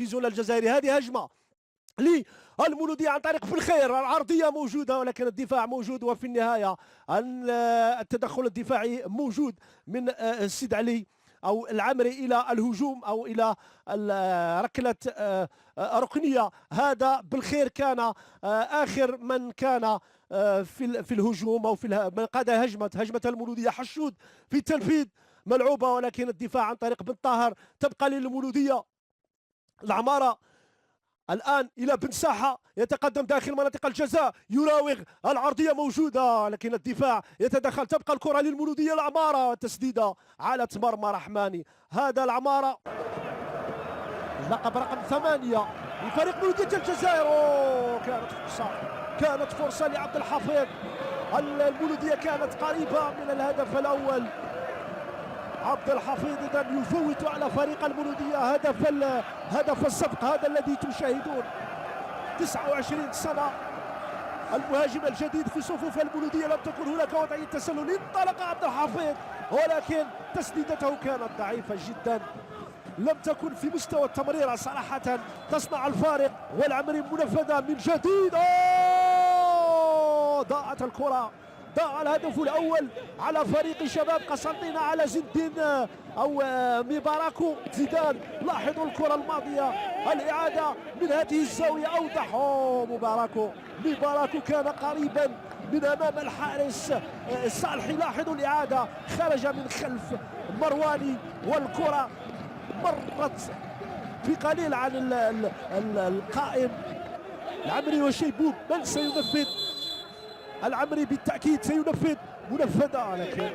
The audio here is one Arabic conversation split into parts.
التلفزيون الجزائري. هذه هجمة للمولودية عن طريق بالخير، العرضية موجودة ولكن الدفاع موجود، وفي النهاية التدخل الدفاعي موجود من السيد علي أو العمري إلى الهجوم أو إلى ركلة ركنية. هذا بالخير كان آخر من كان في الهجوم أو من قاد هجمة المولودية. حشود في التنفيذ ملعوبة ولكن الدفاع عن طريق بن طاهر تبقى للمولودية. العمارة الآن إلى بن ساحة يتقدم داخل مناطق الجزاء، يراوغ، العرضية موجودة لكن الدفاع يتدخل، تبقى الكرة للمولودية. العمارة تسديدة على مرمى رحماني. هذا العمارة اللقب رقم 8 لفريق مولودية الجزائر. كانت فرصة لعبد الحفيظ. المولودية كانت قريبة من الهدف الأول. عبد الحفيظ إذا يفوت على فريق المولودية هدف السبق، هذا الذي تشاهدون. 29 سنة، المهاجم الجديد في صفوف المولودية، لم تكن هناك وضعية تسلل. انطلق عبد الحفيظ ولكن تسديدته كانت ضعيفة جدا، لم تكن في مستوى التمريرة صراحة تصنع الفارق. والعمري منفذة من جديد، ضاعت الكرة، ضاع الهدف الأول على فريق شباب قسنطينة على زين الدين أو مباراكو زيدان. لاحظوا الكرة الماضية، الإعادة من هذه الزاوية أوضح. مباراكو كان قريبا من أمام الحارس الصالحي. لاحظوا الإعادة، خرج من خلف مرواني والكرة مرت في قليل عن القائم. العمري وشيبوب، من سينفذ؟ العمري بالتأكيد سينفذ، منفذة لكن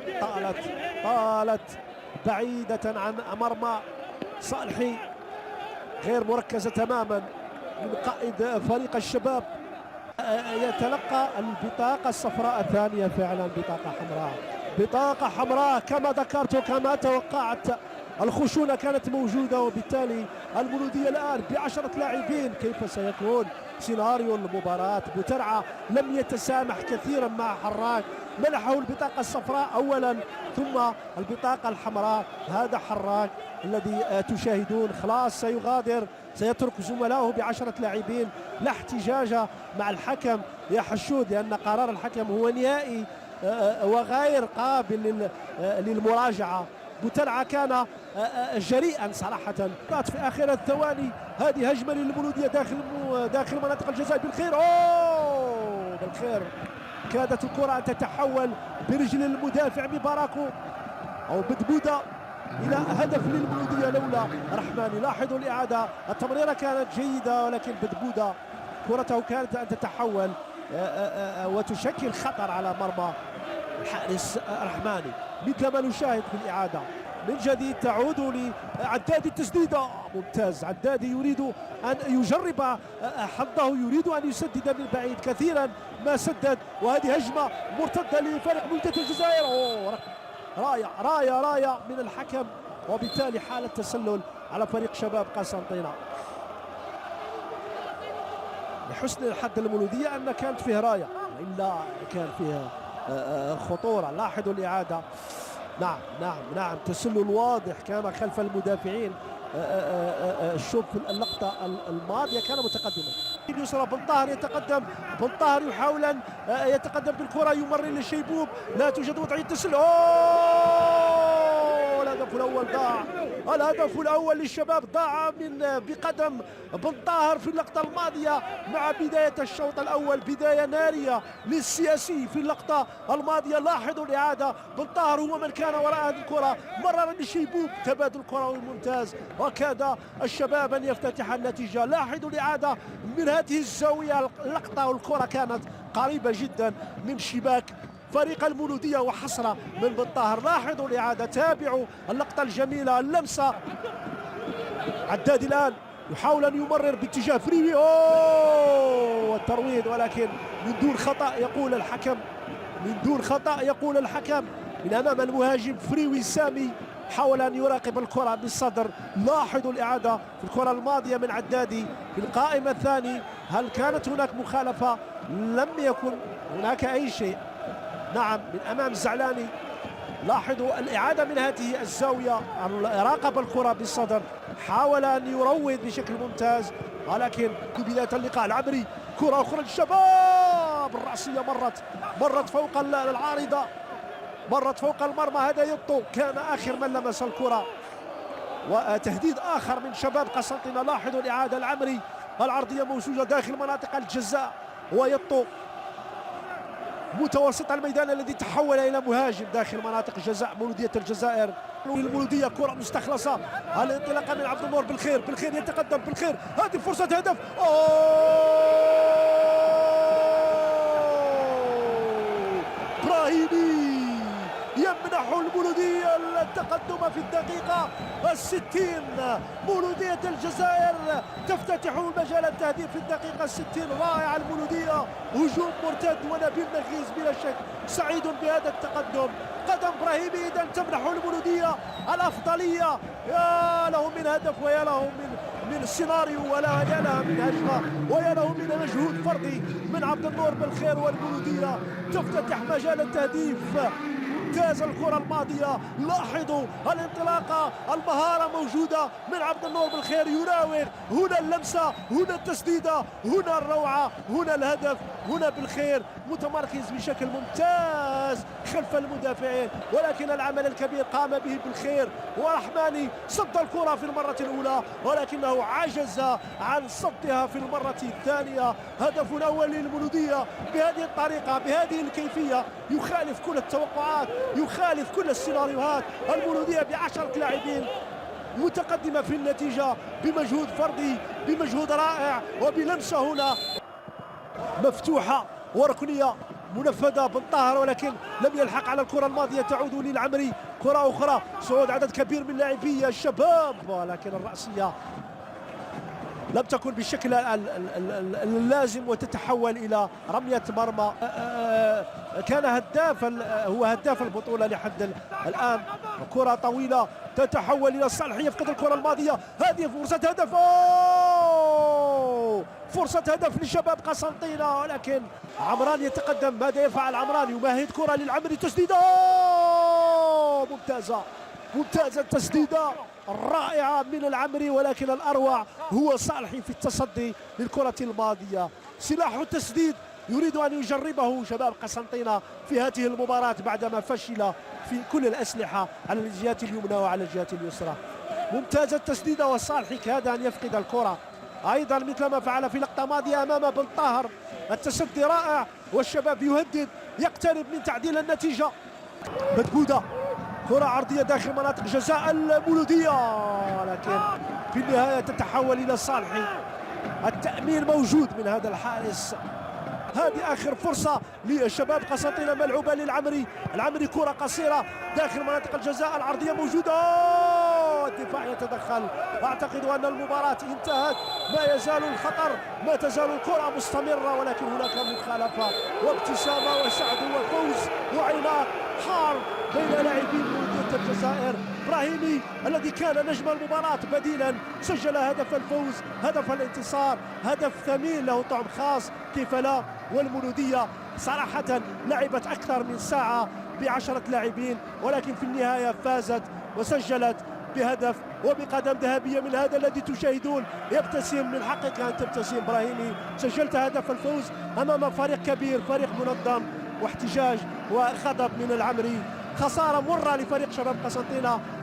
طالت بعيدة عن مرمى صالحي، غير مركزة تماما من قائد فريق الشباب. يتلقى البطاقة الصفراء الثانية، فعلا بطاقة حمراء كما ذكرت وكما توقعت. الخشونة كانت موجودة وبالتالي المولودية الآن ب10 لاعبين. كيف سيكون سيناريو المباراة؟ بوترعة لم يتسامح كثيرا مع حراك، منحه البطاقة الصفراء أولا ثم البطاقة الحمراء. هذا حراك الذي تشاهدون خلاص سيغادر، سيترك زملائه ب10 لاعبين. لا احتجاج مع الحكم يا حشود لأن قرار الحكم هو نهائي وغير قابل للمراجعة. بوترعة كان جريئا صراحة. في آخر الثواني هذه هجمة للمولودية داخل مناطق الجزاء. بالخير كادت الكرة أن تتحول برجل المدافع مباراكو أو بدبودة إلى هدف للمولودية لولا رحماني. لاحظوا الإعادة، التمريرة كانت جيدة ولكن بدبودة كرته كانت أن تتحول وتشكل خطر على مرمى الحارس رحماني. مثل ما نشاهد في الإعادة من جديد تعود لعدادي. التسديدة ممتاز، عدادي يريد أن يجرب حظه، يريد أن يسدد من بعيد، كثيرا ما سدد. وهذه هجمة مرتدة لفريق مولودية الجزائر. راية من الحكم وبالتالي حالة تسلل على فريق شباب قسنطينة. لحسن الحظ المولودية أن كانت فيه راية إلا كان فيها خطورة. لاحظوا الإعادة، نعم تسلل واضح كان خلف المدافعين. شوف اللقطة الماضية كان متقدما. يسرى بن طاهر يتقدم، بن طاهر يحاول أن يتقدم بالكرة، يمرر للشيبوب، لا توجد وضعية تسلل. الهدف الأول ضاع، الهدف الأول للشباب ضاع بقدم بن طاهر في اللقطة الماضية مع بداية الشوط الأول. بداية نارية للسياسي في اللقطة الماضية. لاحظوا الإعادة، بن طاهر هو من كان وراء هذه الكرة، مرر للشيبوب، تبادل كروي ممتاز وكاد الشباب أن يفتتح النتيجة. لاحظوا الإعادة من هذه الزاوية، اللقطة والكرة كانت قريبة جدا من شباك فريق المولودية وحسرة من بن طاهر. لاحظوا الإعادة، تابعوا اللقطة الجميلة، اللمسة. عدادي الآن يحاول أن يمرر باتجاه فريوي، الترويض ولكن من دون خطأ يقول الحكم، من أمام المهاجم فريوي سامي. حاول أن يراقب الكرة بالصدر. لاحظوا الإعادة في الكرة الماضية من عدادي في القائمة الثاني. هل كانت هناك مخالفة؟ لم يكن هناك أي شيء. نعم من أمام الزعلاني لاحظوا الإعادة من هذه الزاوية، راقب الكرة بالصدر، حاول أن يروض بشكل ممتاز، ولكن في بداية اللقاء العمري كرة أخرى للشباب، الرأسية مرت فوق العارضة، مرت فوق المرمى. هذا يطو كان آخر من لمس الكرة، وتهديد آخر من شباب قسنطينة. لاحظوا الإعادة العمري، العرضية موجودة داخل مناطق الجزاء، ويطو متوسط الميدان الذي تحول إلى مهاجم داخل مناطق الجزاء. مولودية الجزائر، المولودية كرة مستخلصة، الانطلاقة من عبد النور بالخير يتقدم بالخير، هذه فرصة هدف. براهيمي يمنح المولودية التقدم في الدقيقة 60. مولودية الجزائر تفتتح مجال التهديف في الدقيقة 60. رائع المولودية، هجوم مرتد ونبيل نغيز بلا شك سعيد بهذا التقدم. قدم براهيمي إذا تمنح المولودية الأفضلية. يا له من هدف، ويا له من سيناريو، يا لها من هجمة، ويا له من مجهود فردي من عبد النور بالخير، والمولودية تفتتح مجال التهديف. ممتاز الكرة الماضية، لاحظوا الانطلاقة، المهارة موجودة من عبد النور بالخير، يراوغ، هنا اللمسة، هنا التسديدة، هنا الروعة، هنا الهدف، هنا بالخير متمركز بشكل ممتاز خلف المدافعين، ولكن العمل الكبير قام به بالخير. ورحماني صد الكرة في المرة الأولى ولكنه عجز عن صدها في المرة الثانية. هدف أول للمولودية بهذه الطريقة، بهذه الكيفية، يخالف كل التوقعات، يخالف كل السيناريوهات. المولودية ب10 لاعبين متقدمة في النتيجة بمجهود فردي، بمجهود رائع، وبلمسة هنا مفتوحة وركنية منفذة بالطاهر، ولكن لم يلحق على الكرة الماضية. تعود للعمري، كرة أخرى، صعود عدد كبير من لاعبي الشباب، ولكن الرأسية لم تكن بالشكل اللازم وتتحول إلى رمية مرمى. كان هو هداف البطولة لحد الآن. كرة طويلة تتحول إلى الصالح، يفقد الكرة الماضية، هذه فرصة هدف، فرصة هدف لشباب قسنطينة، ولكن عمران يتقدم. ماذا يفعل عمران؟ يمهد كرة للعمري، تسديدة ممتازة التسديدة الرائعة من العمري، ولكن الأروع هو صالحي في التصدي للكرة الماضية. سلاح التسديد يريد أن يجربه شباب قسنطينة في هذه المباراة بعدما فشل في كل الأسلحة على الجهة اليمنى وعلى الجهة اليسرى. ممتازة التسديدة، والصالحي كاد أن يفقد الكرة أيضا مثل ما فعل في لقطة ماضية أمام بن طاهر. التسدي رائع، والشباب يهدد، يقترب من تعديل النتيجة. بدبودة، كرة عرضية داخل مناطق جزاء المولودية، ولكن في النهاية تتحول إلى صالحي. التأمين موجود من هذا الحارس. هذه آخر فرصة لشباب قسنطينة ملعوبة للعمري. العمري كرة قصيرة داخل مناطق الجزاء، العرضية موجودة، الدفاع يتدخل. أعتقد أن المباراة انتهت، ما يزال الخطر، ما تزال الكرة مستمرة، ولكن هناك مخالفة وابتسامة وسعد وفوز وعناق حار بين لاعبين مولودية الجزائر. براهيمي الذي كان نجم المباراة بديلا سجل هدف الفوز، هدف الانتصار، هدف ثمين له طعم خاص، كيف لا. والمولودية صراحة لعبت أكثر من ساعة ب10 لاعبين، ولكن في النهاية فازت وسجلت بهدف وبقدم ذهبية من هذا الذي تشاهدون. يبتسم، من حقك أن تبتسم براهيمي، سجلت هدف الفوز أمام فريق كبير، فريق منظم، واحتجاج وغضب من العمري. خسارة مرة لفريق شباب قسنطينة.